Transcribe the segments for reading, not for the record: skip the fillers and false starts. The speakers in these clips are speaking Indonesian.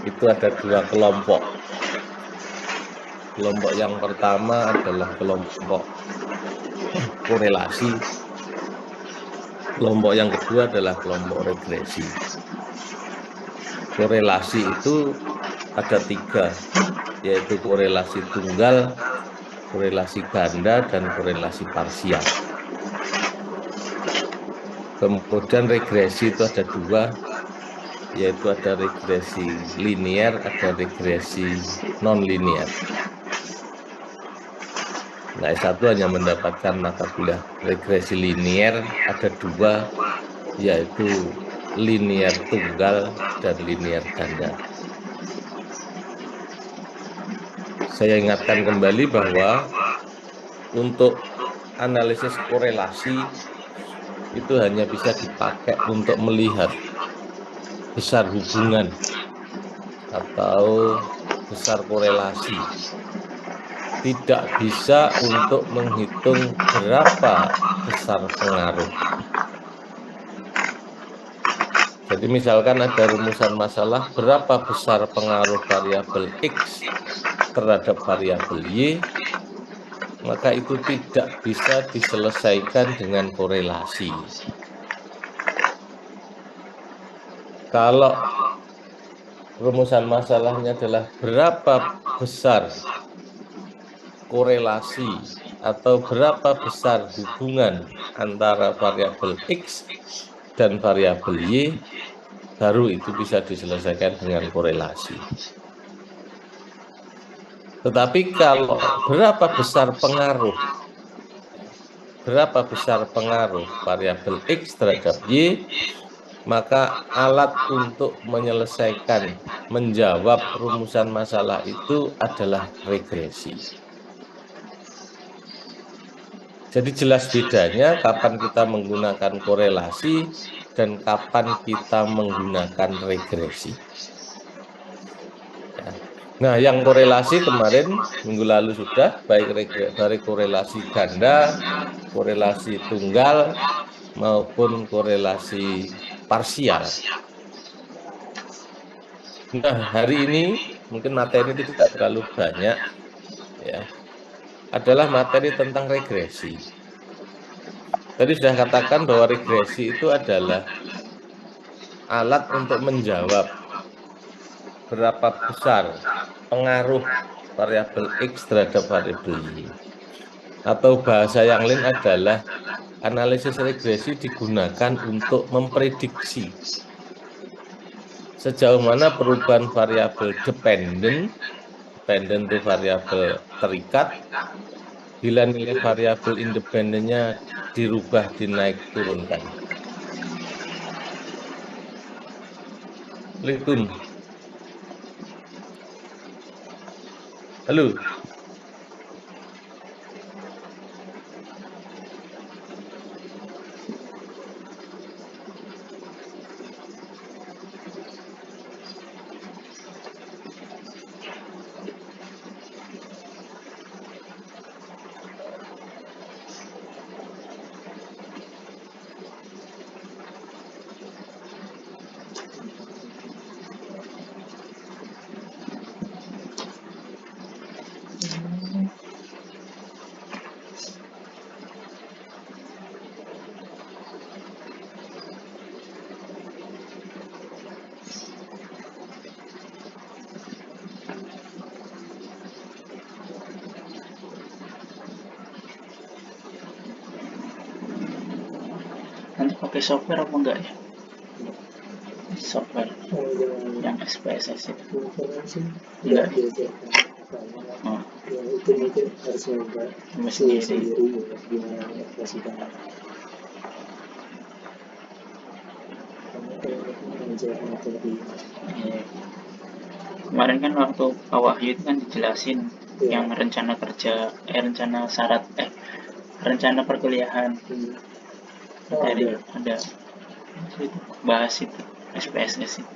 itu ada dua kelompok. Kelompok yang pertama adalah kelompok korelasi. Kelompok yang kedua adalah kelompok regresi. Korelasi itu ada tiga, yaitu korelasi tunggal, korelasi ganda, dan korelasi parsial. Kemudian regresi itu ada dua, yaitu ada regresi linier, ada regresi non-linier. Nah, S1 hanya mendapatkan mata kuliah regresi linier, ada dua, yaitu linier tunggal dan linier ganda. Saya ingatkan kembali bahwa untuk analisis korelasi itu hanya bisa dipakai untuk melihat besar hubungan atau besar korelasi. Tidak bisa untuk menghitung berapa besar pengaruh. Jadi misalkan ada rumusan masalah berapa besar pengaruh variabel X terhadap variabel Y, maka itu tidak bisa diselesaikan dengan korelasi. Kalau rumusan masalahnya adalah berapa besar korelasi atau berapa besar hubungan antara variabel X dan variabel Y, baru itu bisa diselesaikan dengan korelasi. Tetapi kalau berapa besar pengaruh variabel X terhadap Y, maka alat untuk menyelesaikan, menjawab rumusan masalah itu adalah regresi. Jadi jelas bedanya kapan kita menggunakan korelasi dan kapan kita menggunakan regresi. Nah, yang korelasi kemarin minggu lalu sudah, baik dari korelasi ganda, korelasi tunggal, maupun korelasi parsial. Nah, hari ini mungkin materi itu tidak terlalu banyak, ya, adalah materi tentang regresi. Tadi sudah katakan bahwa regresi itu adalah alat untuk menjawab berapa besar pengaruh variabel X terhadap variabel Y. Atau bahasa yang lain adalah analisis regresi digunakan untuk memprediksi sejauh mana perubahan variabel dependen itu variabel terikat, bila nilai variabel independennya dirubah dinaik turunkan. Assalamualaikum. Halo. Nanti pakai software apa enggak ya? Software yang SPSS itu enggak ya? Oh, Ya itu mungkin harus nyoba sendiri ya, gimana operasikan. Karena kalau mengajar materi iya. Kemarin kan waktu Pak Wahyu itu kan dijelasin yang rencana kerja, rencana perkuliahan. Dari ada bahas itu SPSS itu.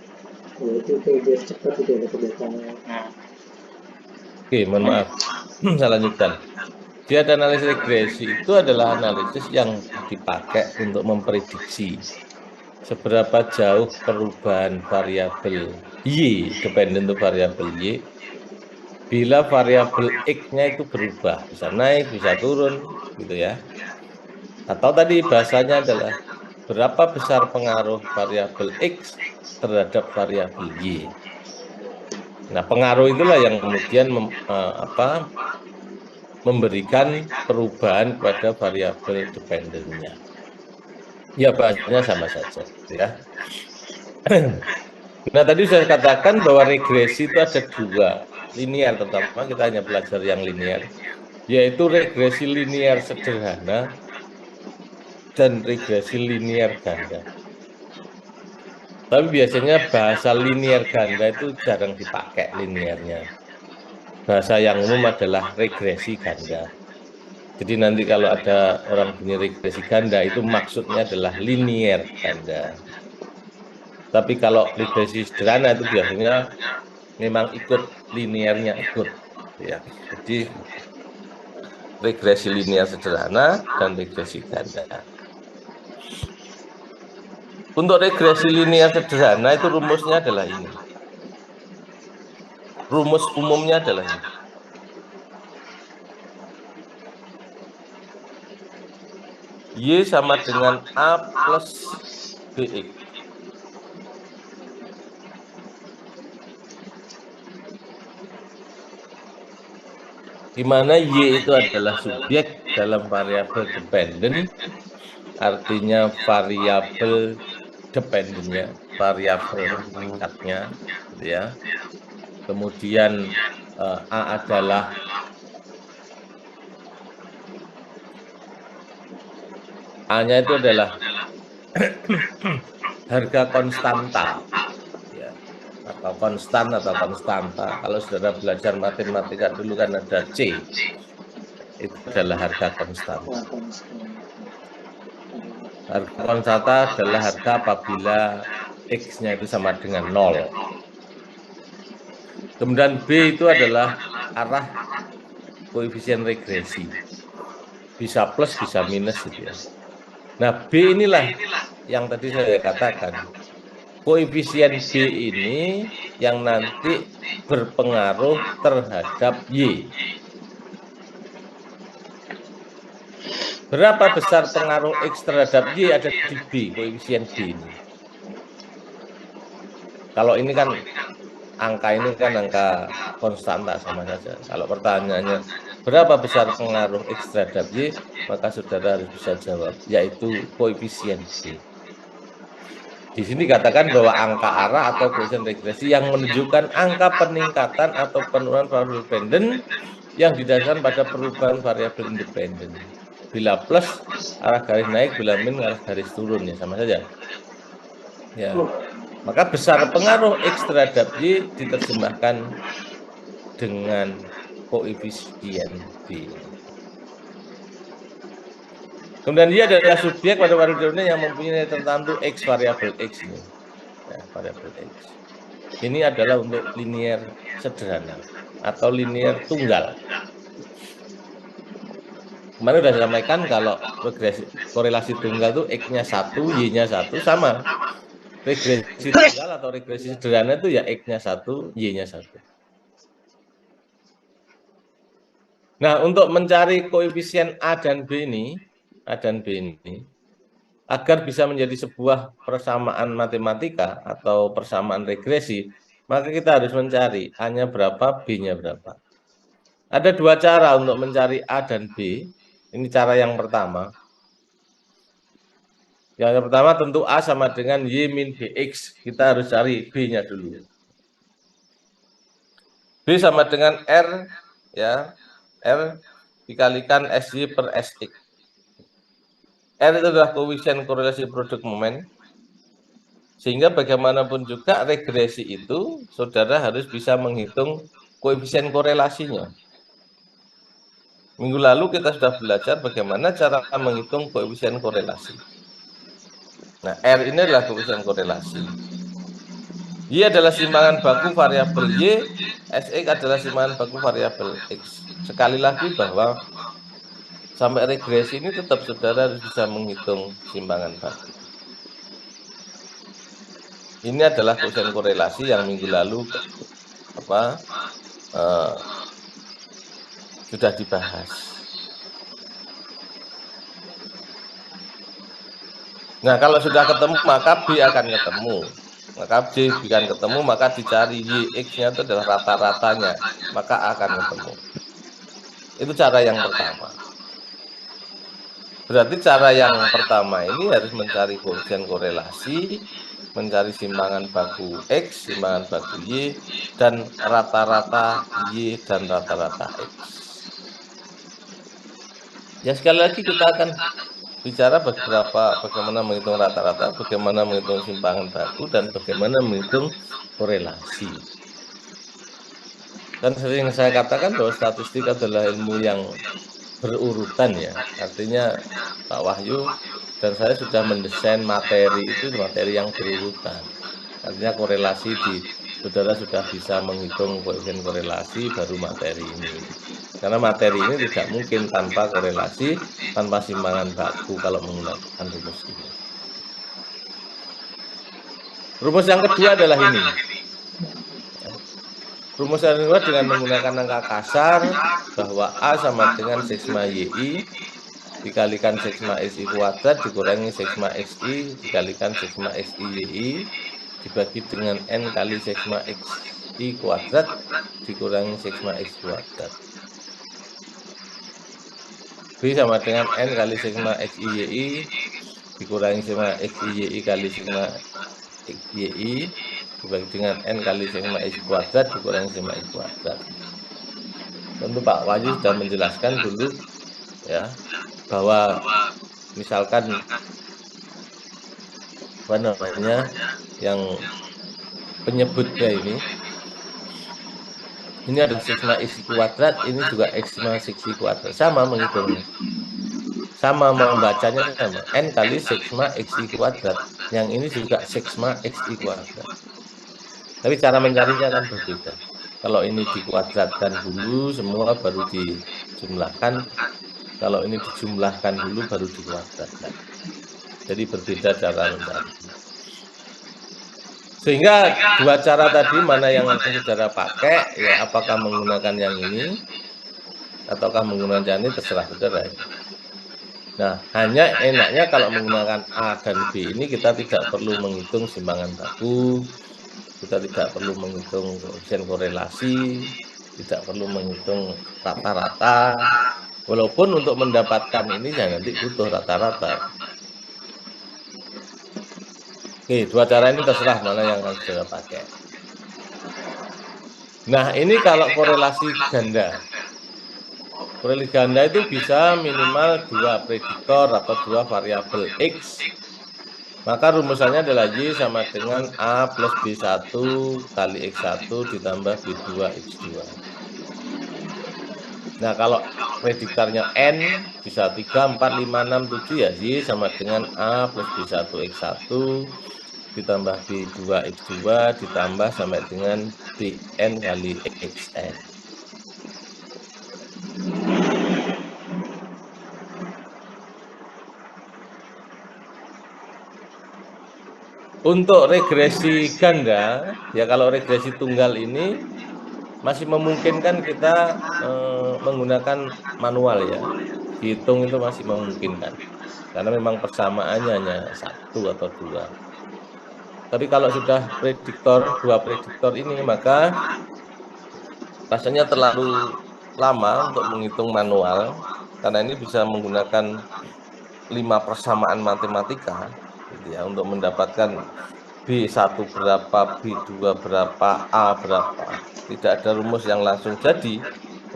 ya itu biar cepat itu ada kegiatannya. Nah, Oke, mohon maaf. Saya lanjutkan. Dia ada analisis regresi itu adalah analisis yang dipakai untuk memprediksi seberapa jauh perubahan variabel Y, dependen untuk variabel Y, bila variabel X-nya itu berubah, bisa naik, bisa turun, gitu ya. Atau tadi bahasanya adalah berapa besar pengaruh variabel X terhadap variabel Y. Nah, pengaruh itulah yang kemudian memberikan perubahan kepada variabel dependennya. Ya, bahasanya sama saja, ya. Nah, tadi saya katakan bahwa regresi itu ada dua, linear terutama kita hanya belajar yang linear, yaitu regresi linear sederhana dan regresi linear ganda. Tapi biasanya bahasa linear ganda itu jarang dipakai linearnya. Bahasa yang umum adalah regresi ganda. Jadi nanti kalau ada orang punya regresi ganda itu maksudnya adalah linear ganda. Tapi kalau regresi sederhana itu biasanya memang ikut linearnya ikut, ya. Jadi regresi linear sederhana dan regresi ganda. Untuk regresi linear sederhana itu rumusnya adalah ini. Rumus umumnya adalah ini. Y sama dengan A plus BX. Di mana Y itu adalah subjek dalam variabel dependen, artinya variabel dependennya, variabel pengikatnya, gitu ya. Kemudian A adalah A-nya itu adalah harga konstanta, ya, atau konstan atau konstanta. Kalau saudara belajar matematika dulu kan ada C, itu adalah harga konstanta. Harga konstanta adalah harga apabila X-nya itu sama dengan 0. Kemudian B itu adalah arah koefisien regresi. Bisa plus, bisa minus gitu ya. Nah, B inilah yang tadi saya katakan. Koefisien B ini yang nanti berpengaruh terhadap Y. Berapa besar pengaruh X terhadap Y ada di B, koefisien B ini. Kalau ini kan angka ini kan angka konstanta sama saja. Kalau pertanyaannya berapa besar pengaruh X terhadap Y, maka saudara harus bisa jawab, yaitu koefisien B. Di sini dikatakan bahwa angka arah atau koefisien regresi yang menunjukkan angka peningkatan atau penurunan variabel dependen yang didasarkan pada perubahan variabel independen. Bila plus arah garis naik, bila min arah garis turun, ya sama saja. Ya. Maka besar pengaruh X terhadap Y diterjemahkan dengan koefisien B. Kemudian Y adalah subjek pada variabel yang mempunyai nilai tertentu X, variabel X ini. Ya, variabel X. Ini adalah untuk linear sederhana atau linear tunggal. Kemarin sudah saya sampaikan kalau korelasi tunggal itu X-nya 1, Y-nya 1 sama. Regresi tunggal atau regresi sederhana itu ya X-nya 1, Y-nya 1. Nah, untuk mencari koefisien A dan B ini, agar bisa menjadi sebuah persamaan matematika atau persamaan regresi, maka kita harus mencari A-nya berapa, B-nya berapa. Ada dua cara untuk mencari A dan B. Ini cara yang pertama. Yang pertama tentu A sama dengan Y min BX. Kita harus cari B-nya dulu. B sama dengan R, ya, R dikalikan SY per SX. R itu adalah koefisien korelasi produk momen. Sehingga bagaimanapun juga regresi itu, saudara harus bisa menghitung koefisien korelasinya. Minggu lalu kita sudah belajar bagaimana cara menghitung koefisien korelasi. Nah, R ini adalah koefisien korelasi. Y adalah simpangan baku variabel Y, SX adalah simpangan baku variabel X. Sekali lagi bahwa sampai regresi ini tetap saudara harus bisa menghitung simpangan baku. ini adalah koefisien korelasi yang minggu lalu sudah dibahas. Nah, kalau sudah ketemu maka B akan ketemu. Maka J akan ketemu, maka dicari YX-nya itu adalah rata-ratanya, maka akan ketemu. Itu cara yang pertama. Berarti cara yang pertama ini harus mencari koefisien korelasi, mencari simpangan baku X, simpangan baku Y, dan rata-rata Y dan rata-rata X. Ya, sekali lagi kita akan bicara bagaimana menghitung rata-rata, bagaimana menghitung simpangan baku, dan bagaimana menghitung korelasi. Dan sering saya katakan bahwa statistik adalah ilmu yang berurutan ya. Artinya Pak Wahyu dan saya sudah mendesain materi itu materi yang berurutan. Artinya korelasi saudara sudah bisa menghitung koefisien korelasi baru materi ini. Karena materi ini tidak mungkin tanpa korelasi, tanpa simpangan baku kalau menggunakan rumus ini. Rumus yang kedua adalah ini. Rumus yang kedua dengan menggunakan angka kasar bahwa A sama dengan sigma YI dikalikan sigma XI kuadrat dikurangi sigma XI dikalikan sigma XI YI dibagi dengan N kali sigma XI kuadrat dikurangi sigma X kuadrat. B sama dengan N kali sigma XI YI dikurangi sigma XI YI kali sigma YI dibagi dengan N kali sigma X kuadrat dikurangi sigma X kuadrat. Tentu Pak Wahyu sudah menjelaskan dulu ya bahwa misalkan apa namanya yang penyebutnya ini adalah sigma X kuadrat, ini juga sigma X kuadrat, sama menghitungnya, sama membacanya sama N kali sigma X kuadrat, yang ini juga sigma X kuadrat, tapi cara mencarinya kan berbeda. Kalau ini dikuadratkan dulu semua baru dijumlahkan, kalau ini dijumlahkan dulu baru dikuadratkan. Jadi berbeda cara mencarinya. Sehingga dua cara tadi mana yang saudara pakai, ya apakah menggunakan yang ini ataukah menggunakan yang ini terserah saudara. Nah, hanya enaknya kalau menggunakan A dan B ini kita tidak perlu menghitung simpangan baku, kita tidak perlu menghitung koefisien korelasi, tidak perlu menghitung rata-rata. Walaupun untuk mendapatkan ini ya nanti butuh rata-rata. Oke, dua cara ini terserah mana yang akan saudara pakai. Nah, ini kalau korelasi ganda. Korelasi ganda itu bisa minimal 2 prediktor atau 2 variabel X. Maka rumusannya adalah Y sama dengan A plus B1 kali X1 ditambah B2 X2. Nah, kalau prediktornya N bisa 3, 4, 5, 6, 7 ya Y sama dengan A plus B1 X1 ditambah B2 X2 ditambah sampai dengan Bn kali Xn. Untuk regresi ganda, ya kalau regresi tunggal ini masih memungkinkan kita menggunakan manual ya. Hitung itu masih memungkinkan. Karena memang persamaannya hanya 1 atau 2. Tapi kalau sudah prediktor, 2 prediktor ini maka rasanya terlalu lama untuk menghitung manual. Karena ini bisa menggunakan 5 persamaan matematika gitu ya, untuk mendapatkan B1 berapa, B2 berapa, A berapa. Tidak ada rumus yang langsung jadi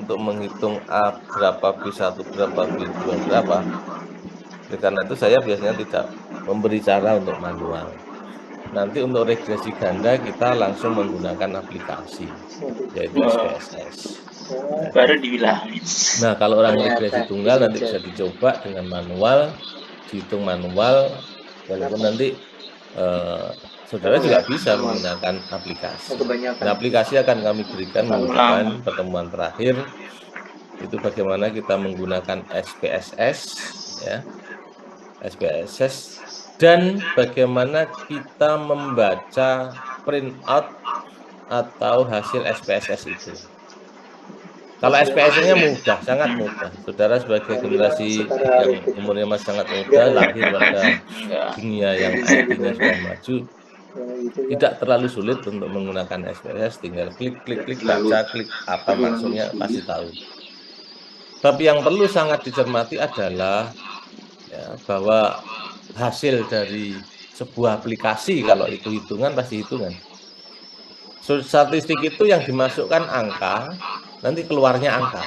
untuk menghitung A berapa, B1 berapa, B2 berapa. Oleh karena itu saya biasanya tidak memberi cara untuk manual. Nanti untuk regresi ganda kita langsung menggunakan aplikasi, yaitu SPSS. Baru dibilangin. Nah, kalau orang regresi tunggal nanti bisa dicoba dengan manual, dihitung manual, walaupun nanti saudara juga bisa menggunakan aplikasi. Nah, aplikasi akan kami berikan minggu depan pertemuan terakhir. Itu bagaimana kita menggunakan SPSS ya. SPSS dan bagaimana kita membaca printout atau hasil SPSS itu. Kalau SPSS-nya mudah, sangat mudah. Saudara sebagai generasi yang umurnya masih sangat muda, lahir pada Enggak. dunia yang IT-nya sudah maju, tidak terlalu sulit untuk menggunakan SPSS, tinggal klik, baca, klik apa maksudnya, pasti tahu. Tapi yang perlu sangat dicermati adalah ya, bahwa hasil dari sebuah aplikasi, kalau itu hitungan, pasti hitungan. Statistik itu yang dimasukkan angka, nanti keluarnya angka.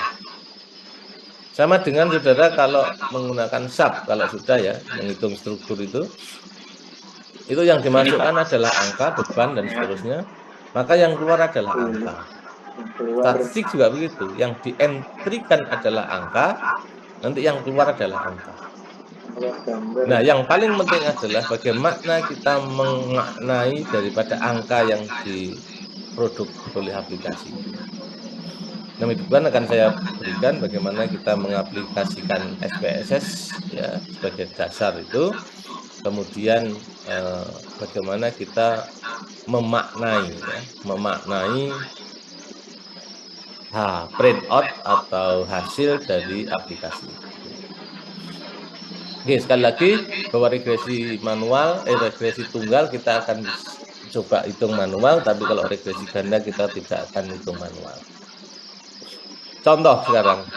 Sama dengan saudara kalau menggunakan SAP, kalau sudah ya, menghitung struktur itu yang dimasukkan adalah angka, beban, dan seterusnya, maka yang keluar adalah angka. Statistik juga begitu, yang dientrikan adalah angka, nanti yang keluar adalah angka. Nah, yang paling penting adalah bagaimana kita memaknai daripada angka yang diproduk oleh aplikasi. Nah, itu kan akan saya berikan bagaimana kita mengaplikasikan SPSS ya sebagai dasar itu, kemudian bagaimana kita memaknai printout atau hasil dari aplikasi itu. Oke, sekali lagi bahwa regresi tunggal kita akan coba hitung manual, tapi kalau regresi ganda kita tidak akan hitung manual. Contoh sekarang.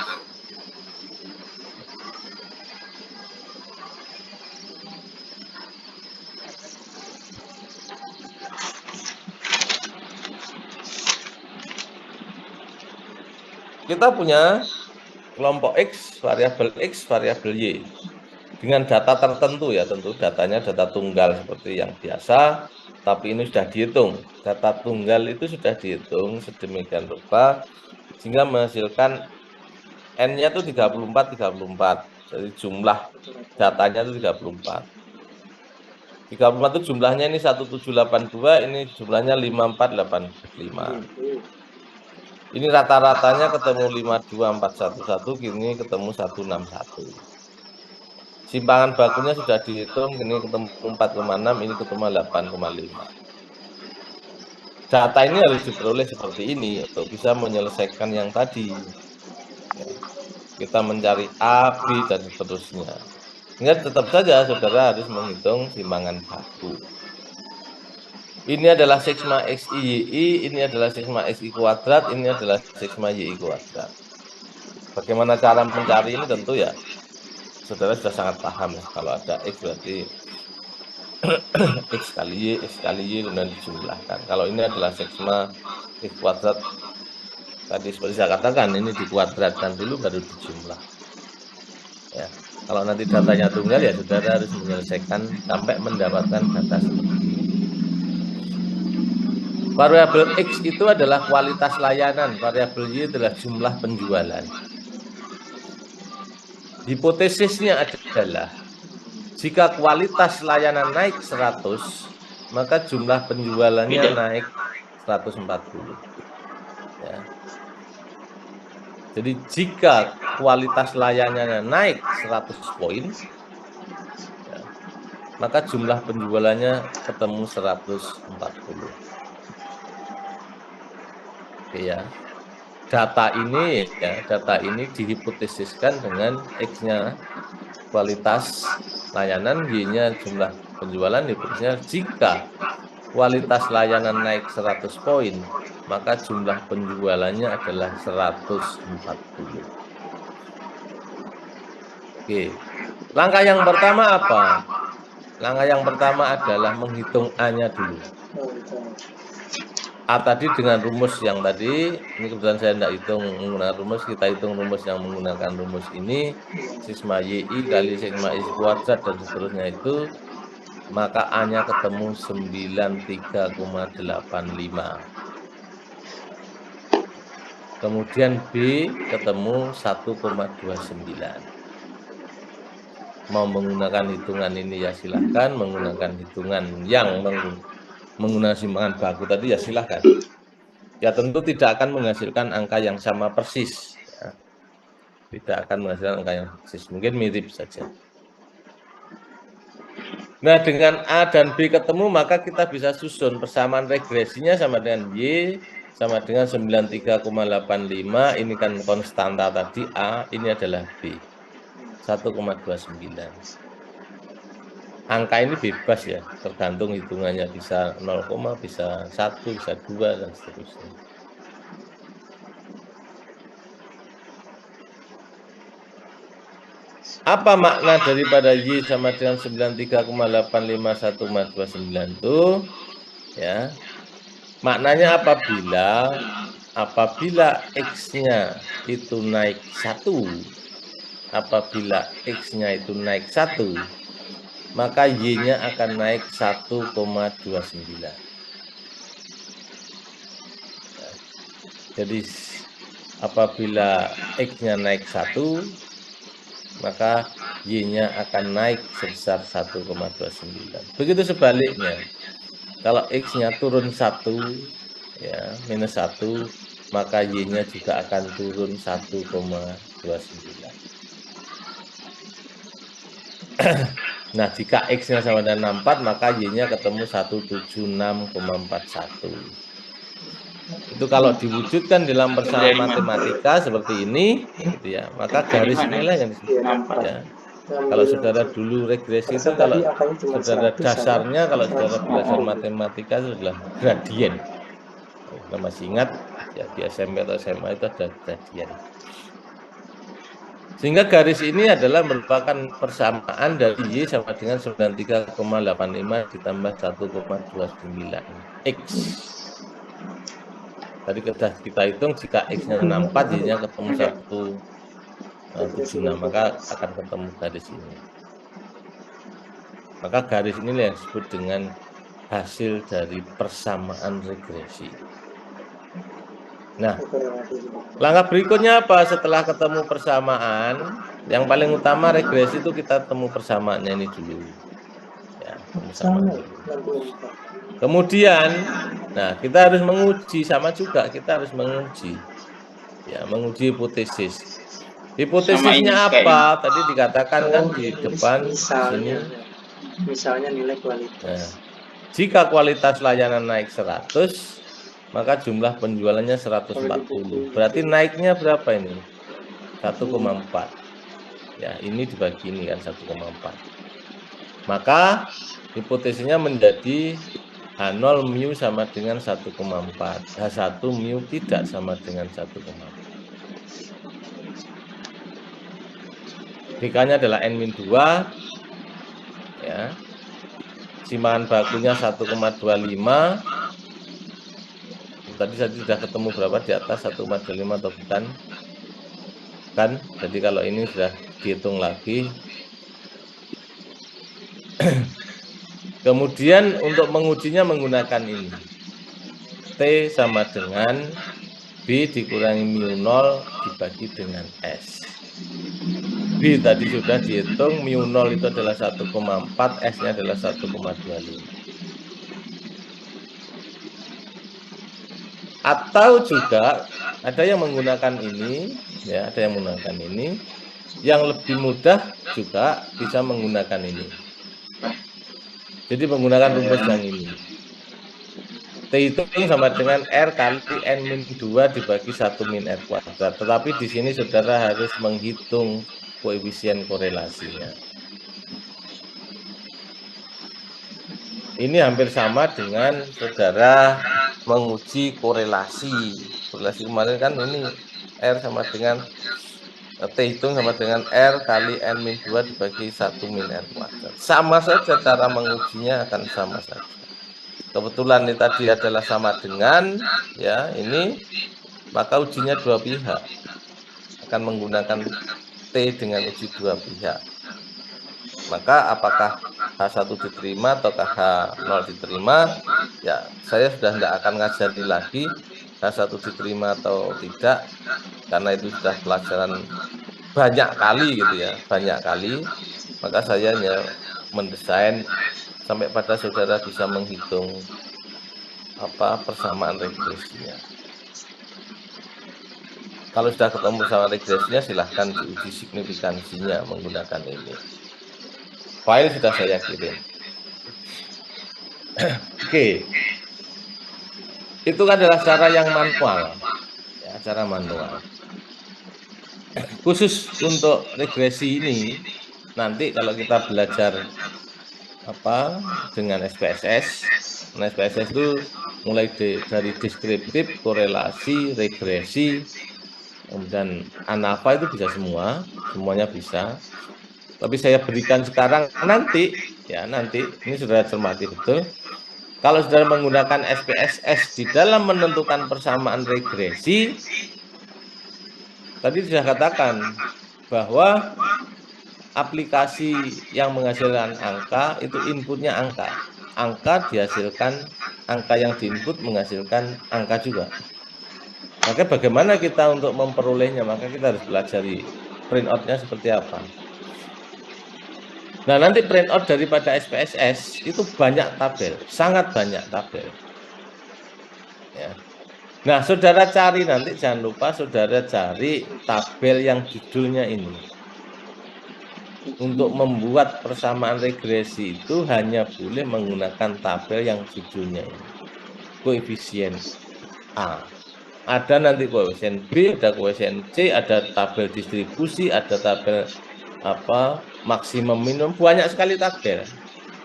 Kita punya kelompok X, variabel Y. Dengan data tertentu ya, tentu datanya data tunggal seperti yang biasa, tapi ini sudah dihitung. Data tunggal itu sudah dihitung sedemikian rupa, sehingga menghasilkan N-nya itu 34. Jadi jumlah datanya itu 34. 34 itu jumlahnya ini 1782, ini jumlahnya 54855. Ini rata-ratanya ketemu 52411, kini ketemu 161. Simpangan bakunya sudah dihitung, ini ketemu 4,6, ini ketemu 8,5. Data ini harus diperoleh seperti ini untuk bisa menyelesaikan yang tadi. Ya. Kita mencari A, B, dan seterusnya. Ingat, tetap saja saudara harus menghitung simpangan baku. Ini adalah sigma XI, ini adalah sigma XI kuadrat, ini adalah sigma YI kuadrat. Bagaimana cara mencari ini tentu ya, saudara sudah sangat paham ya. Kalau ada X berarti X kali Y kemudian dijumlahkan. Kalau ini adalah sigma X kuadrat, tadi seperti saya katakan, ini dikuadratkan dulu baru dijumlah. Ya. Kalau nanti datanya tunggal ya saudara harus menyelesaikan sampai mendapatkan data seperti ini. Variabel X itu adalah kualitas layanan, variabel Y adalah jumlah penjualan. Hipotesisnya adalah jika kualitas layanan naik 100, maka jumlah penjualannya naik 140. Ya. Jadi jika kualitas layanannya naik 100 poin, ya, maka jumlah penjualannya ketemu 140. Oke ya. Data ini dihipotesiskan dengan X-nya kualitas layanan, Y-nya jumlah penjualan, hipotesisnya jika kualitas layanan naik 100 poin, maka jumlah penjualannya adalah 140. Oke. Langkah yang pertama apa? Langkah yang pertama adalah menghitung A-nya dulu. A tadi dengan rumus yang tadi, ini kebetulan saya tidak hitung menggunakan rumus, kita hitung rumus yang menggunakan rumus ini, sigma YI kali sigma X kuadrat dan seterusnya itu, maka A-nya ketemu 93,85. Kemudian B ketemu 1,29. Mau menggunakan hitungan ini ya silahkan, menggunakan hitungan yang menggunakan simpangan baku tadi ya silahkan. Ya tentu tidak akan menghasilkan angka yang sama persis. Ya. Tidak akan menghasilkan angka yang persis, mungkin mirip saja. Nah, dengan A dan B ketemu, maka kita bisa susun persamaan regresinya sama dengan Y, sama dengan 93,85, ini kan konstanta tadi A, ini adalah B, 1,29. Angka ini bebas ya, tergantung hitungannya, bisa 0, bisa 1, bisa 2, dan seterusnya. Apa makna daripada Y sama dengan 93,851,29 itu? Ya, maknanya apabila X-nya itu naik 1, apabila X-nya itu naik 1, maka Y-nya akan naik 1,29. Ya, jadi apabila X-nya naik 1, maka Y-nya akan naik sebesar 1,29. Begitu sebaliknya, kalau X-nya turun 1, ya, minus 1, maka Y-nya juga akan turun 1,29. Nah, jika X-nya sama dengan 64, maka Y-nya ketemu 176,41. Itu kalau diwujudkan dalam persamaan matematika seperti ini, gitu ya, maka Dari garis mana? inilah yang disebut. Nampak. Ya. Kalau saudara dulu regresi itu, kalau saudara dasarnya, kalau saudara belajar matematika itu adalah gradien. Kalau masih ingat, ya di SMP atau SMA itu ada gradien. Sehingga garis ini adalah merupakan persamaan dari Y sama dengan 93,85 ditambah 1,29 X. Tadi kita hitung jika X-nya 64, Y-nya ketemu 1,76, maka akan ketemu garis ini. Maka garis ini yang disebut dengan hasil dari persamaan regresi. Nah, langkah berikutnya apa? Setelah ketemu persamaan, yang paling utama regresi itu kita temu persamaannya ini dulu. Ya, persamaan dulu. Kemudian, nah kita harus menguji, sama juga kita harus menguji. Ya, menguji hipotesis. Hipotesisnya apa? Tadi dikatakan kan di depan sini. Misalnya nilai kualitas. Nah, jika kualitas layanan naik 100, maka jumlah penjualannya 140. Berarti naiknya berapa ini? 1,4. Ya, ini dibagi ini kan 1,4. Maka hipotesisnya menjadi H0 mu sama dengan 1,4. H1 mu tidak sama dengan 1,4. DK-nya adalah N-2. Ya. Simpanan bakunya 1,25. Tadi saya sudah ketemu berapa di atas, 1,25 atau bukan? Kan? Jadi kalau ini sudah dihitung lagi. Kemudian untuk mengujinya menggunakan ini. T sama dengan B dikurangi mu0 dibagi dengan S. B tadi sudah dihitung, mu0 itu adalah 1,4, S-nya adalah 1,25. Atau juga ada yang menggunakan ini, ya, ada yang menggunakan ini. Yang lebih mudah juga bisa menggunakan ini. Jadi menggunakan rumus yang ini. T hitung sama dengan R kali N-2 dibagi 1 min R kuadrat. Tetapi di sini saudara harus menghitung koefisien korelasinya. Ini hampir sama dengan saudara menguji korelasi. Korelasi kemarin kan ini R sama dengan T hitung sama dengan R kali N-2 dibagi 1 min R kuadrat. Sama saja cara mengujinya akan sama saja. Kebetulan ini tadi adalah sama dengan, ya, ini, maka ujinya dua pihak. Akan menggunakan T dengan uji dua pihak. Maka apakah H1 diterima ataukah H0 diterima? Ya, saya sudah tidak akan ngajari lagi H1 diterima atau tidak, karena itu sudah pelajaran banyak kali gitu ya, banyak kali. Maka saya hanya mendesain sampai pada saudara bisa menghitung persamaan regresinya. Kalau sudah ketemu persamaan regresinya, silahkan diuji signifikansinya menggunakan ini. File sudah saya kirim. Oke, itu adalah cara yang manual, ya, cara manual. Khusus untuk regresi ini, nanti kalau kita belajar dengan SPSS, nah SPSS itu mulai dari deskriptif, korelasi, regresi, kemudian ANAVA itu bisa semuanya bisa. Tapi saya berikan sekarang nanti, ya nanti ini sudah cermati betul. Kalau sudah menggunakan SPSS di dalam menentukan persamaan regresi, tadi sudah katakan bahwa aplikasi yang menghasilkan angka itu inputnya angka. Angka dihasilkan, angka yang diinput menghasilkan angka juga. Maka bagaimana kita untuk memperolehnya? Maka kita harus pelajari printout-nya seperti apa. Nah, nanti printout daripada SPSS itu banyak tabel, sangat banyak tabel. Ya. Nah, saudara cari nanti, jangan lupa saudara cari tabel yang judulnya ini. Untuk membuat persamaan regresi itu hanya boleh menggunakan tabel yang judulnya ini. Koefisien A. Ada nanti koefisien B, ada koefisien C, ada tabel distribusi, ada tabel maksimum minimum, banyak sekali tabel.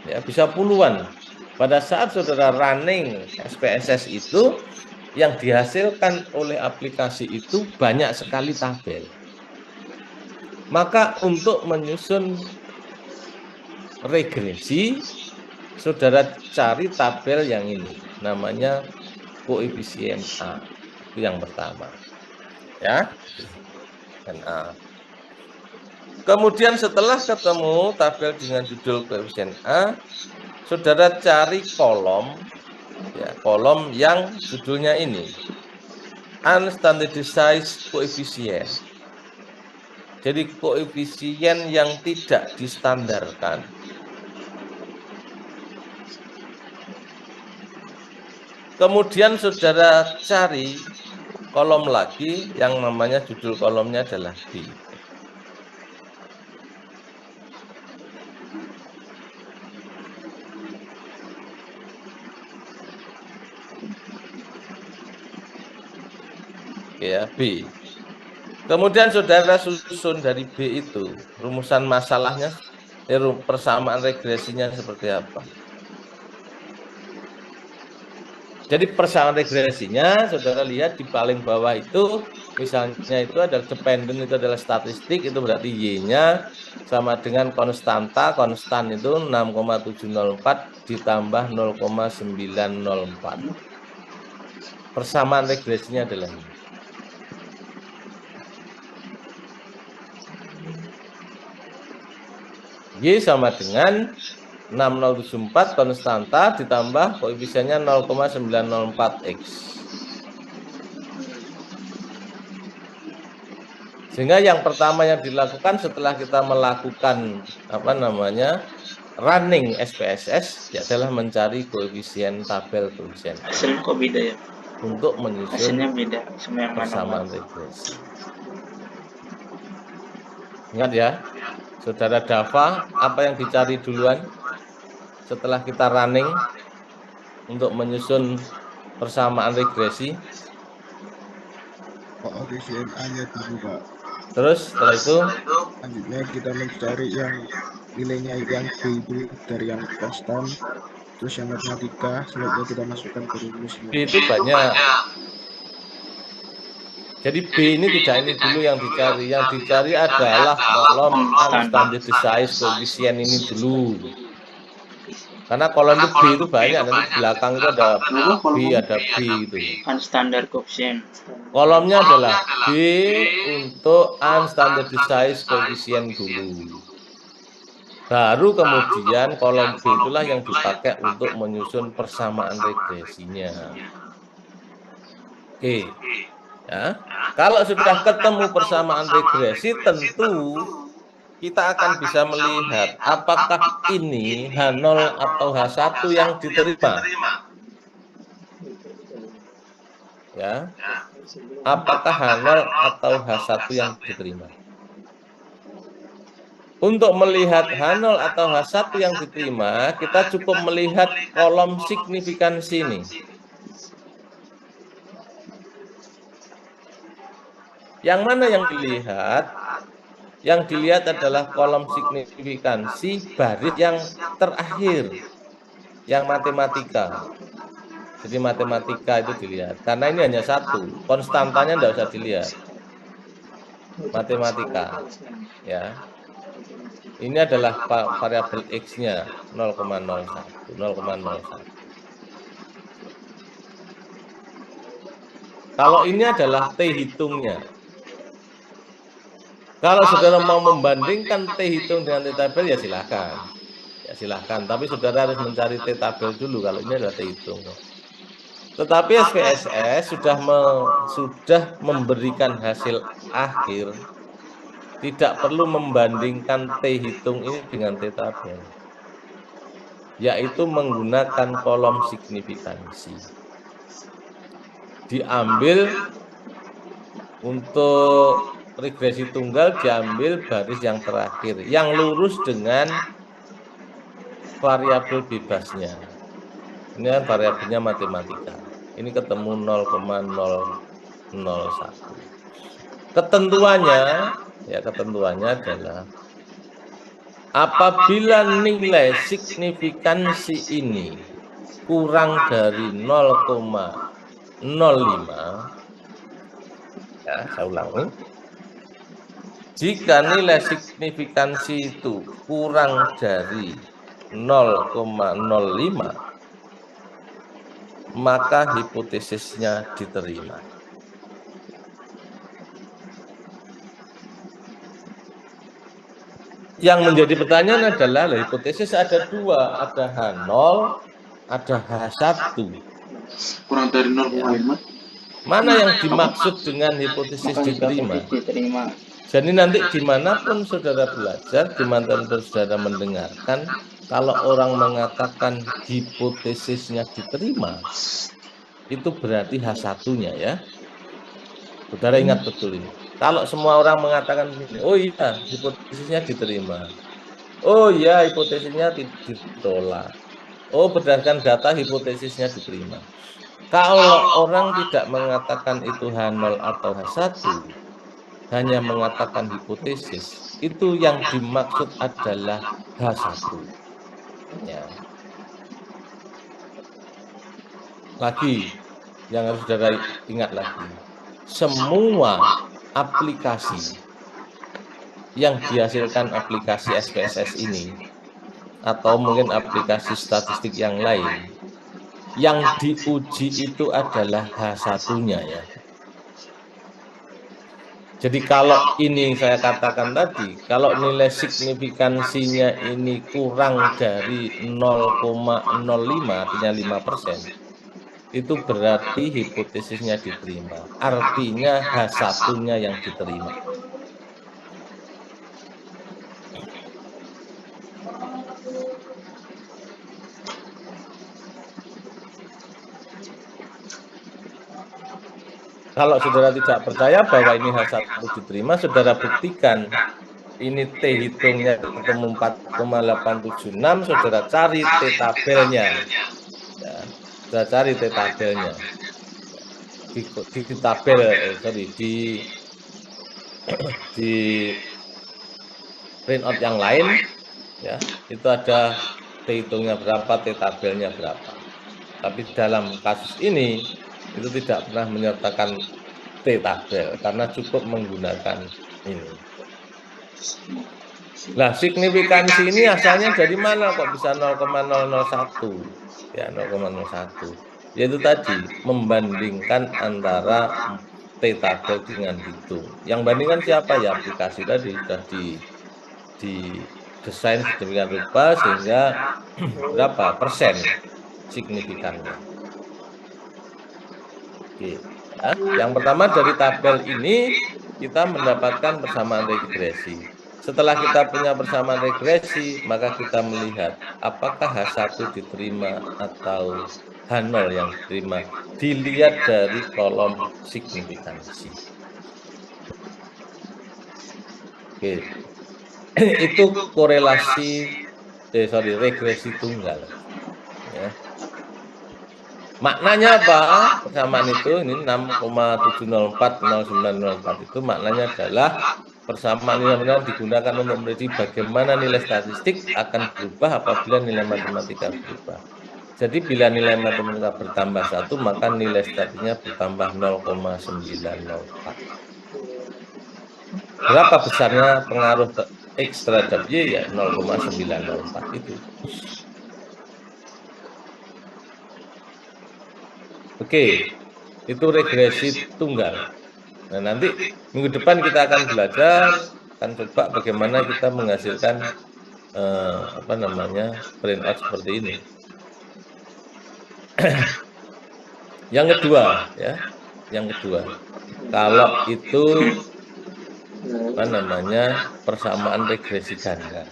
Ya, bisa puluhan. Pada saat saudara running SPSS itu, yang dihasilkan oleh aplikasi itu banyak sekali tabel. Maka untuk menyusun regresi, saudara cari tabel yang ini, namanya koefisien A. Itu yang pertama. Ya. Dan A. Kemudian setelah ketemu tabel dengan judul koefisien A, saudara cari kolom, ya, kolom yang judulnya ini, unstandardized coefficient. Jadi koefisien yang tidak distandarkan. Kemudian saudara cari kolom lagi yang namanya judul kolomnya adalah B. Ya, B. Kemudian saudara susun dari B itu rumusan masalahnya, persamaan regresinya seperti apa. Jadi persamaan regresinya saudara lihat di paling bawah itu, misalnya itu adalah dependent, itu adalah statistik, itu berarti Y-nya sama dengan konstanta, konstan itu 6,704 ditambah 0,904. Persamaan regresinya adalah ini. Y sama dengan 6074 konstanta ditambah koefisiennya 0,904X. Sehingga yang pertama yang dilakukan setelah kita melakukan running SPSS adalah mencari koefisien tabel koefisien Hasilnya kok beda ya? untuk menyusun Hasilnya beda sama yang persamaan regresi. Ingat ya, saudara Dava, apa yang dicari duluan setelah kita running untuk menyusun persamaan regresi? Koefisien A-nya dulu, Pak. Terus setelah itu Selanjutnya kita mencari yang nilainya yang B itu dari yang konstan, terus yang matematika, selanjutnya kita masukkan ke rumus. B itu banyak. Jadi B ini tidak ini dulu yang dicari. Yang dicari adalah kolom unstandardized coefficient ini dulu. Karena kolom itu B itu banyak, nanti di belakang itu ada B, ada B gitu. Unstandard coefficient. Kolomnya adalah B untuk unstandardized coefficient dulu. Baru kemudian kolom B itulah yang dipakai untuk menyusun persamaan regresinya. Oke. Ya. Kalau sudah ketemu persamaan regresi, tentu kita akan bisa melihat apakah ini H0 atau H1 yang diterima. Ya. Apakah H0 atau H1 yang diterima. Untuk melihat H0 atau H1 yang diterima, kita cukup melihat kolom signifikansi ini. Yang mana yang dilihat? Yang dilihat adalah kolom signifikansi baris yang terakhir, yang matematika. Jadi matematika itu dilihat. Karena ini hanya satu, konstantanya tidak usah dilihat. Matematika, ya. Ini adalah variabel X-nya 0,01, 0,01. Kalau ini adalah T hitungnya. Kalau saudara mau membandingkan T hitung dengan T tabel, ya silahkan. Ya silahkan, tapi saudara harus mencari T tabel dulu kalau ini adalah T hitung. Tetapi SPSS sudah memberikan hasil akhir, tidak perlu membandingkan T hitung ini dengan T tabel, yaitu menggunakan kolom signifikansi. Diambil untuk regresi tunggal, diambil baris yang terakhir, yang lurus dengan variabel bebasnya. Ini kan variabelnya matematika. Ini ketemu 0,001. Ketentuannya adalah apabila nilai signifikansi ini kurang dari 0,05, ya, saya ulangi. Jika nilai signifikansi itu kurang dari 0,05, maka hipotesisnya diterima. Yang menjadi pertanyaan adalah, hipotesis ada dua, ada H0, ada H1. Kurang dari 0,5. Mana yang dimaksud dengan hipotesis diterima? Jadi nanti dimanapun saudara belajar, dimanapun saudara mendengarkan, kalau orang mengatakan hipotesisnya diterima, itu berarti H1-nya ya. Saudara ingat betul ini. Kalau semua orang mengatakan begini, oh iya hipotesisnya diterima. Oh iya hipotesisnya ditolak. Oh berdasarkan data hipotesisnya diterima. Kalau orang tidak mengatakan itu H0 atau H1, hanya mengatakan hipotesis, itu yang dimaksud adalah H1. Ya. Lagi, yang harus saudara ingat lagi, semua aplikasi yang dihasilkan aplikasi SPSS ini, atau mungkin aplikasi statistik yang lain, yang diuji itu adalah H1-nya ya. Jadi kalau ini saya katakan tadi, kalau nilai signifikansinya ini kurang dari 0,05, artinya 5%, itu berarti hipotesisnya diterima. Artinya H1-nya yang diterima. Kalau saudara tidak percaya bahwa ini H1 diterima, saudara buktikan. Ini T hitungnya ketemu 4,876, saudara cari T tabelnya. Ya, saudara cari T tabelnya. Di tabel, di printout yang lain, ya, itu ada T hitungnya berapa, T tabelnya berapa. Tapi dalam kasus ini, itu tidak pernah menyertakan T tabel, karena cukup menggunakan ini. Nah, signifikansi ini asalnya dari mana kok bisa 0,001? Ya, 0,01. Yaitu tadi, membandingkan antara T tabel dengan hitung. Yang bandingkan siapa? Ya, aplikasi tadi sudah didesain sedemikian rupa sehingga berapa persen signifikannya. Oke. Ya, yang pertama dari tabel ini kita mendapatkan persamaan regresi. Setelah kita punya persamaan regresi, maka kita melihat apakah H1 diterima atau H0 yang diterima. Dilihat dari kolom signifikansi. Oke. itu regresi tunggal. Ya. Maknanya apa? Persamaan itu ini 6,7040904 itu maknanya adalah persamaan nilai digunakan untuk memprediksi bagaimana nilai statistik akan berubah apabila nilai matematika berubah. Jadi bila nilai matematika bertambah 1, maka nilai statistiknya bertambah 0,904. Berapa besarnya pengaruh X terhadap Y? Ya 0,904 itu. Oke, itu regresi tunggal. Nah, nanti minggu depan kita akan belajar, akan coba bagaimana kita menghasilkan printout seperti ini. Yang kedua, kalau itu persamaan regresi ganda.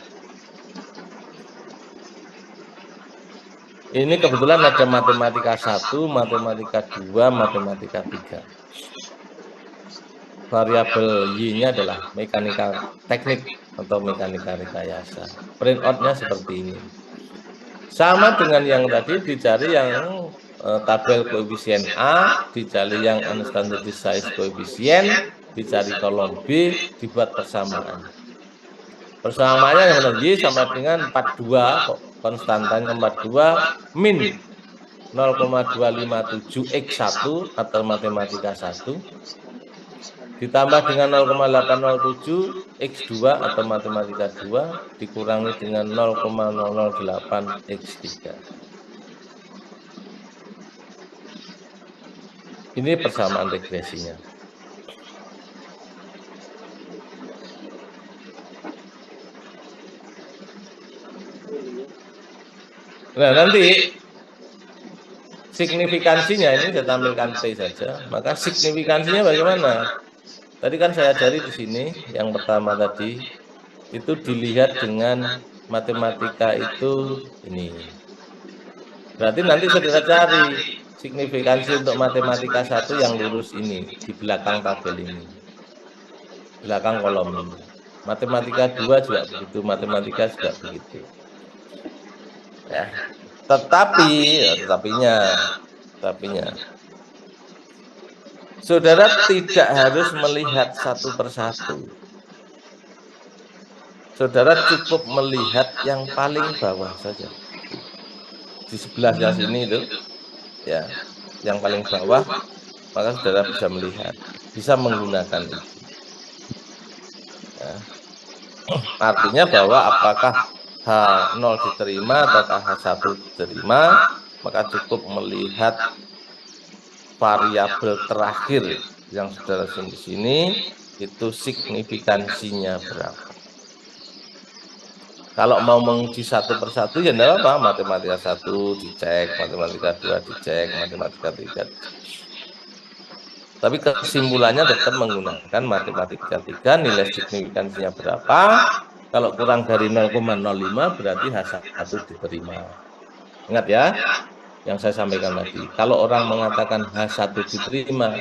Ini kebetulan ada matematika 1, matematika 2, matematika 3. Variabel Y-nya adalah mekanika teknik atau mekanika rekayasa. Printout-nya seperti ini. Sama dengan yang tadi, dicari yang tabel koefisien A, dicari yang unstandardized koefisien, dicari kolom B, dibuat persamaan. Persamaannya yang benar Y sama dengan 42, konstantanya 42 min 0,257 X1 atau matematika 1 ditambah dengan 0,807 X2 atau matematika 2 dikurangi dengan 0,008 X3. Ini persamaan regresinya. Nah, nanti signifikansinya ini saya tampilkan T saja. Maka signifikansinya bagaimana? Tadi kan saya ajari di sini, yang pertama tadi itu dilihat dengan matematika itu ini. Berarti nanti saudara cari signifikansi untuk matematika 1 yang lurus ini di belakang tabel ini, belakang kolom ini. Matematika 2 juga begitu, matematika juga begitu. Ya. Tetapinya, saudara tidak harus melihat satu persatu. Saudara cukup melihat yang paling bawah saja. Di sebelahnya sini itu, ya, yang paling bawah, maka saudara bisa melihat, bisa menggunakan itu. Ya. Artinya bahwa apakah H0 diterima ataukah H1 diterima, maka cukup melihat variabel terakhir yang saudara susun di sini itu signifikansinya berapa. Kalau mau menguji satu persatu ya enggak apa-apa, matematika 1 dicek, matematika 2 dicek, matematika 3 dicek. Tapi kesimpulannya tetap menggunakan matematika 3, nilai signifikansinya berapa. Kalau kurang dari 0,05 berarti H1 diterima. Ingat ya, yang saya sampaikan tadi. Kalau orang mengatakan H1 diterima,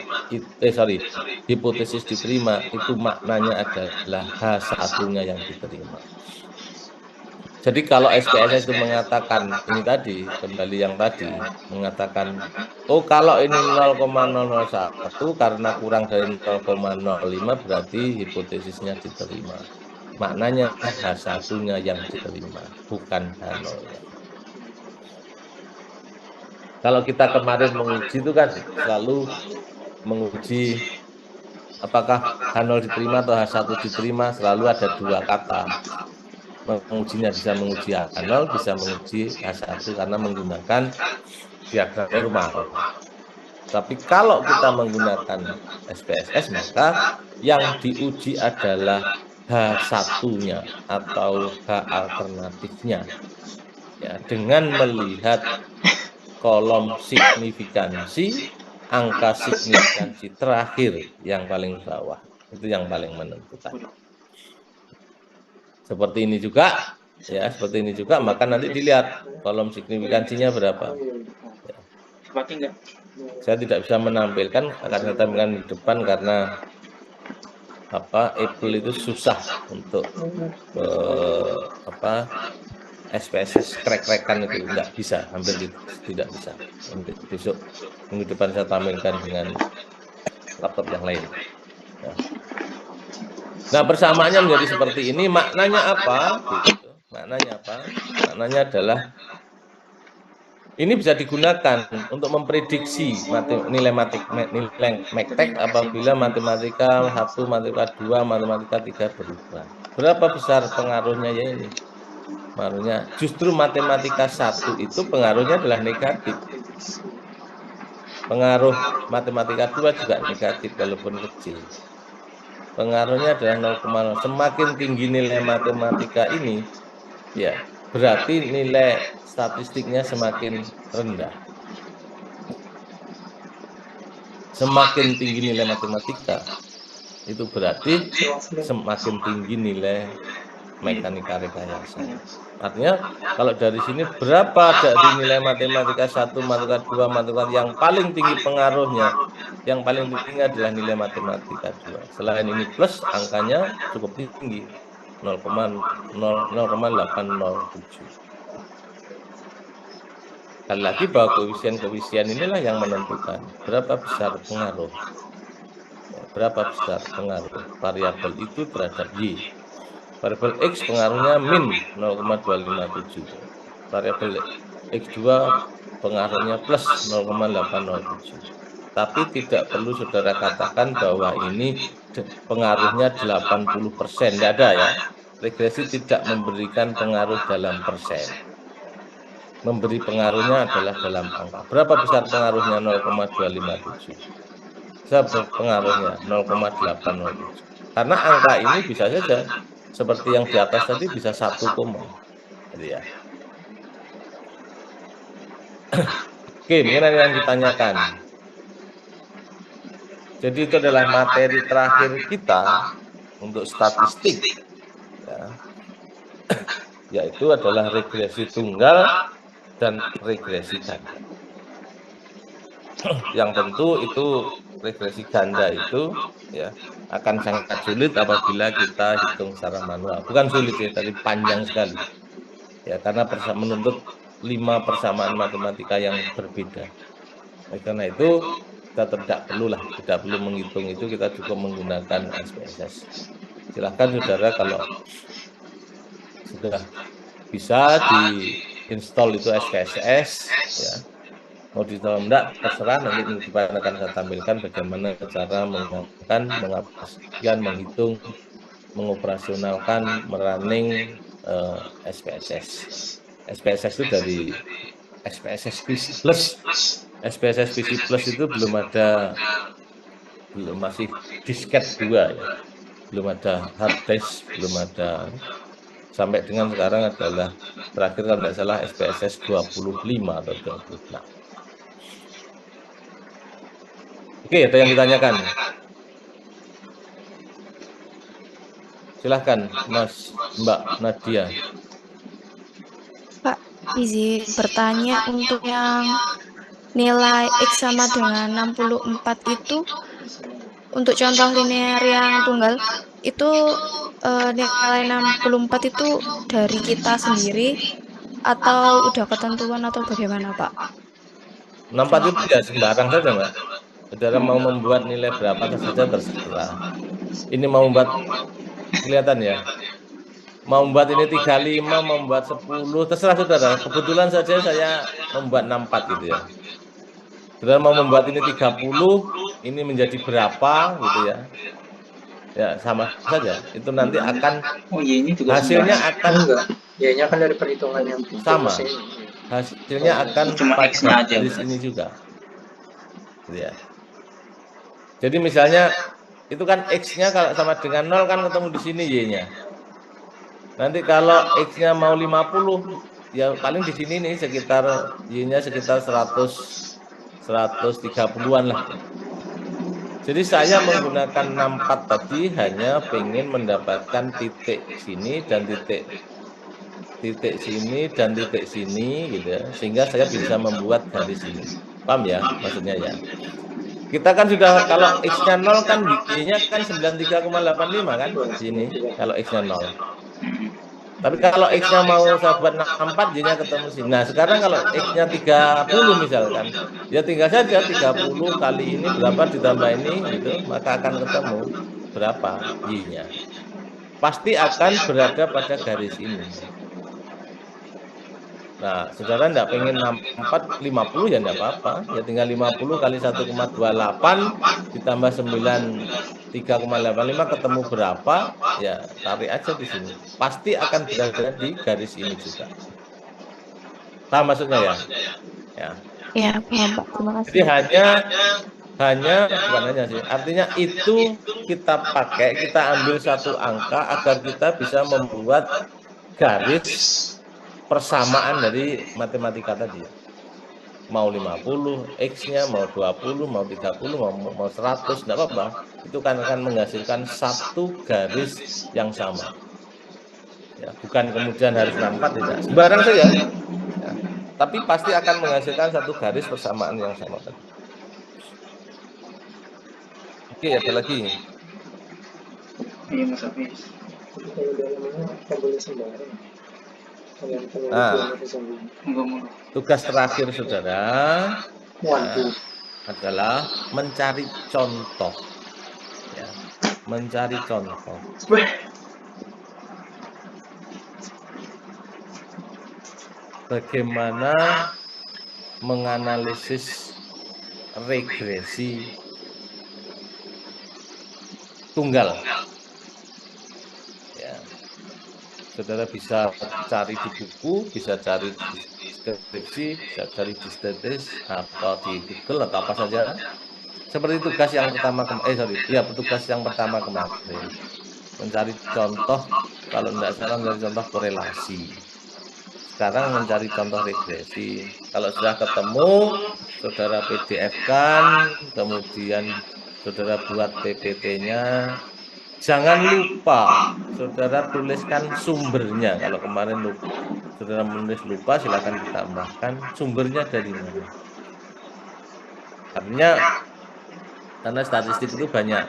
hipotesis diterima, itu maknanya adalah H1-nya yang diterima. Jadi kalau SPSS itu mengatakan ini tadi, kembali yang tadi, mengatakan, oh kalau ini 0,001 karena kurang dari 0,05 berarti hipotesisnya diterima. Maknanya H1-nya yang diterima, bukan H0-nya. Kalau kita kemarin menguji itu kan selalu menguji apakah H0 diterima atau H1 diterima, selalu ada dua kata. Mengujinya bisa menguji H0, bisa menguji H1 karena menggunakan diagram normal. Tapi kalau kita menggunakan SPSS, maka yang diuji adalah H1-nya atau H alternatifnya. Ya, dengan melihat kolom signifikansi, angka signifikansi terakhir yang paling bawah. Itu yang paling menentukan. Seperti ini juga, ya, seperti ini juga, maka nanti dilihat kolom signifikansinya berapa. Ya. Saya tidak bisa menampilkan, akan saya tampilkan di depan karena Apple itu susah untuk SPSS krek-krekan itu nggak bisa, hampir tidak bisa. Nanti besok minggu depan saya tampilkan dengan laptop yang lain. Ya. Nah, persamaannya menjadi seperti ini, maknanya apa? Gitu. Maknanya apa? Maknanya adalah ini bisa digunakan untuk memprediksi nilai MECTEC apabila matematika 1, matematika 2, matematika 3 berubah. Berapa besar pengaruhnya ya ini? Pengaruhnya justru matematika 1 itu pengaruhnya adalah negatif. Pengaruh matematika 2 juga negatif walaupun kecil. Pengaruhnya adalah 0,0. Semakin tinggi nilai matematika ini, ya berarti nilai statistiknya semakin rendah. Semakin tinggi nilai matematika, itu berarti semakin tinggi nilai mekanika rekayasa. Artinya kalau dari sini berapa dari nilai matematika 1, matematika 2, matematika yang paling tinggi pengaruhnya, yang paling tinggi adalah nilai matematika 2. Selain ini plus, angkanya cukup tinggi, 0,807. Sekali lagi bahwa koefisien inilah yang menentukan berapa besar pengaruh. Berapa besar pengaruh variabel itu terhadap Y. Variabel X pengaruhnya min 0,257. Variabel X2 pengaruhnya plus 0,807. Tapi tidak perlu saudara katakan bahwa ini pengaruhnya 80%. Tidak ada ya. Regresi tidak memberikan pengaruh dalam persen. Memberi pengaruhnya adalah dalam angka. Berapa besar pengaruhnya? 0,257. Berapa pengaruhnya? 0,807. Karena angka ini bisa saja seperti yang di atas tadi bisa 1, gitu ya. Oke, mungkin ada yang ditanyakan. Jadi itu adalah materi terakhir kita untuk statistik, ya. Yaitu adalah regresi tunggal dan regresi ganda. Yang tentu itu regresi ganda itu ya akan sangat sulit apabila kita hitung secara manual. Bukan sulit ya, tapi panjang sekali. Ya, karena menuntut 5 persamaan matematika yang berbeda. Nah, karena itu kita tidak perlu menghitung itu, kita cukup menggunakan SPSS. Silahkan saudara kalau sudah bisa diinstal itu SPSS, ya. Mau di-install enggak, terserah, nanti minggu depan akan saya tampilkan bagaimana cara menggunakan, mengaplikasikan, menghitung, mengoperasionalkan, merunning SPSS. SPSS itu dari SPSS PC Plus. SPSS PC Plus itu masih disket 2 ya. Belum ada hard disk, belum ada, sampai dengan sekarang adalah terakhir kalau tidak salah SPSS 25 atau 26. Oke, ada yang ditanyakan? Silahkan, Mbak Nadia. Pak, izin bertanya untuk yang nilai X sama dengan 64 itu, untuk contoh linear yang tunggal, itu nilai 64 itu dari kita sendiri atau udah ketentuan atau bagaimana, Pak? 64 itu ya sembarang saja, Mbak. Saudara mau membuat nilai berapa saja terserah. Ini mau membuat, kelihatan ya, mau membuat ini 35, mau membuat 10, terserah saudara. Kebetulan saja saya membuat 64 gitu ya. Saudara mau membuat ini 30, ini menjadi berapa gitu ya. Ya, sama saja. Itu nanti akan hasilnya akan Y-nya kan dari perhitungan yang sama. Hasilnya akan pada garis ini juga. Gitu ya. Jadi misalnya itu kan X-nya kalau sama dengan 0 kan ketemu di sini Y-nya. Nanti kalau X-nya mau 50, ya paling di sini nih sekitar Y-nya sekitar 130-an lah. Jadi saya menggunakan 64 tadi hanya pengen mendapatkan titik sini dan titik sini dan titik sini gitu ya. Sehingga saya bisa membuat garis ini. Paham ya maksudnya ya? Kita kan sudah, kalau X-nya 0 kan Y-nya kan 93,85 kan di sini, kalau X-nya 0. Tapi kalau X-nya mau saya buat 64, Y-nya ketemu sini. Nah, sekarang kalau X-nya 30 misalkan, ya tinggal saja 30 kali ini berapa ditambah ini, gitu, maka akan ketemu berapa Y-nya. Pasti akan berada pada garis ini. Nah, saudara enggak pengen 64, 50 ya enggak apa-apa. Ya tinggal 50 kali 1,28 ditambah 93,85 ketemu berapa? Ya, tarik aja di sini. Pasti akan berada di garis ini juga. Paham maksudnya ya? Ya. Ya, paham Pak. Terima kasih. Jadi bukan hanya sih. Artinya itu kita pakai, kita ambil satu angka agar kita bisa membuat garis persamaan dari matematika tadi. Mau 50 X-nya, mau 20, mau 30, mau 100, enggak apa-apa. Itu kan akan menghasilkan satu garis yang sama. Ya, bukan kemudian harus 64 tidak. Sembarang saja. Ya, tapi pasti akan menghasilkan satu garis persamaan yang sama tadi. Oke, ada lagi. Iya Mas Hafiz. Kalau dalamnya nggak boleh sembarang. Kalau Nah, Monggo. tugas terakhir saudara waduh, adalah mencari contoh. Ya, mencari contoh. Bagaimana menganalisis regresi tunggal. Ya. Saudara bisa cari di buku, bisa cari di deskripsi, bisa cari di statis atau di Google atau apa saja. Seperti tugas yang pertama tugas yang pertama kemarin. Mencari contoh, kalau tidak salah mencari contoh korelasi. Sekarang mencari contoh regresi. Kalau sudah ketemu, saudara PDF-kan, kemudian saudara buat PPT-nya. Jangan lupa saudara tuliskan sumbernya. Kalau kemarin saudara menulis lupa, silakan ditambahkan sumbernya dari mana. Artinya karena statistik itu banyak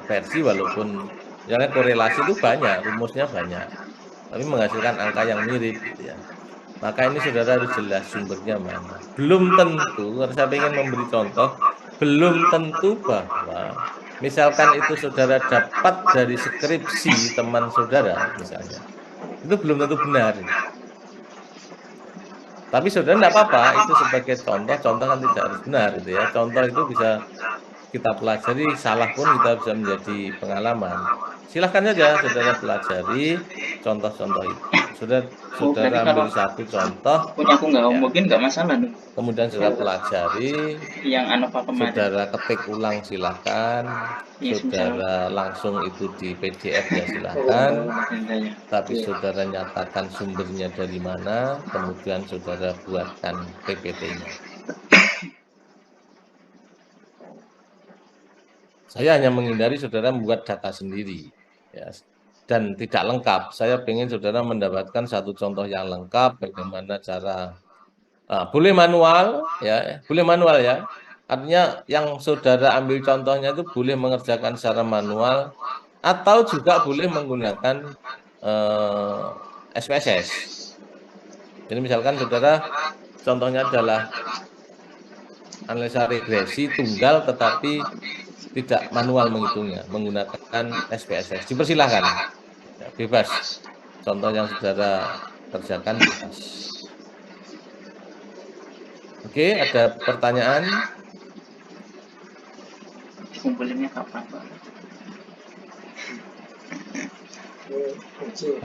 versi, walaupun misalnya korelasi itu banyak, rumusnya banyak, tapi menghasilkan angka yang mirip gitu ya. Maka ini saudara harus jelas sumbernya mana. Belum tentu, saya ingin memberi contoh, belum tentu bahwa misalkan itu saudara dapat dari skripsi teman saudara misalnya, itu belum tentu benar. Tapi saudara tidak apa-apa, itu sebagai contoh kan tidak harus benar gitu ya. Contoh itu bisa kita pelajari, salah pun kita bisa menjadi pengalaman. Silahkan saja saudara pelajari contoh-contoh itu. Saudara ambil satu contoh, punya aku nggak mungkin nggak masalah dong. kemudian saudara pelajari, Yang Anova kemarin. saudara ketik ulang silahkan, saudara langsung itu di PDF ya silahkan, tapi saudara nyatakan sumbernya dari mana, kemudian saudara buatkan PPT-nya. Saya hanya menghindari saudara membuat data sendiri, ya, dan tidak lengkap. Saya ingin saudara mendapatkan satu contoh yang lengkap, bagaimana cara, boleh manual, ya, boleh manual ya. Artinya yang saudara ambil contohnya itu boleh mengerjakan secara manual, atau juga boleh menggunakan SPSS. Jadi misalkan saudara contohnya adalah analisa regresi tunggal, tetapi tidak manual menghitungnya, menggunakan SPSS. Dipersilahkan, ya, bebas. Contoh yang saudara kerjakan bebas. Oke, ada pertanyaan? Kumpulinnya kapan, Pak?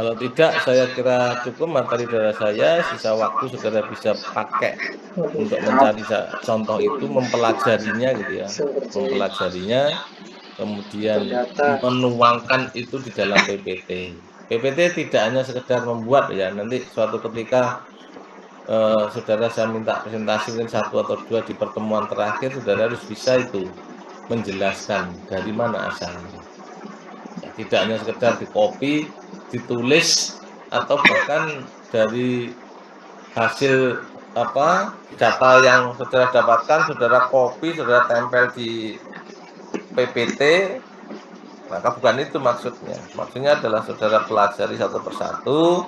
Kalau tidak, saya kira cukup materi dari saya. Sisa waktu saudara bisa pakai untuk mencari contoh itu, mempelajarinya gitu ya, mempelajarinya, kemudian menuangkan itu di dalam PPT. PPT tidak hanya sekedar membuat ya, nanti suatu ketika saudara saya minta presentasi mungkin 1 atau 2 di pertemuan terakhir, saudara harus bisa itu menjelaskan dari mana asalnya. Ya, tidak hanya sekedar di copy, ditulis, atau bahkan dari hasil data yang saudara dapatkan, saudara copy, saudara tempel di PPT, maka bukan itu maksudnya. Maksudnya adalah saudara pelajari satu persatu,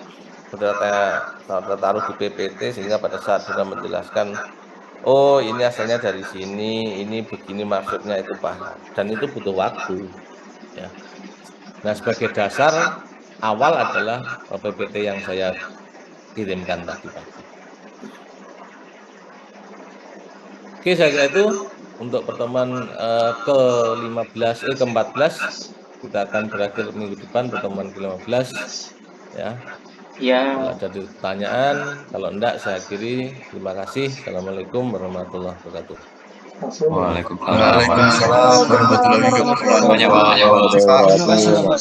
saudara taruh di PPT sehingga pada saat saudara menjelaskan, oh ini asalnya dari sini, ini begini maksudnya, itu paham. Dan itu butuh waktu. Ya. Nah, sebagai dasar awal adalah PPT yang saya kirimkan tadi pagi. Oke, saya kira itu untuk pertemuan ke-14 kita akan berakhir minggu depan, pertemuan ke-15 ya. Ya, Kalau ada pertanyaan, kalau enggak saya akhiri. Terima kasih. Assalamualaikum warahmatullahi wabarakatuh. Waalaikumsalam warahmatullahi wabarakatuh. Banyak Pak. Terima kasih, Pak.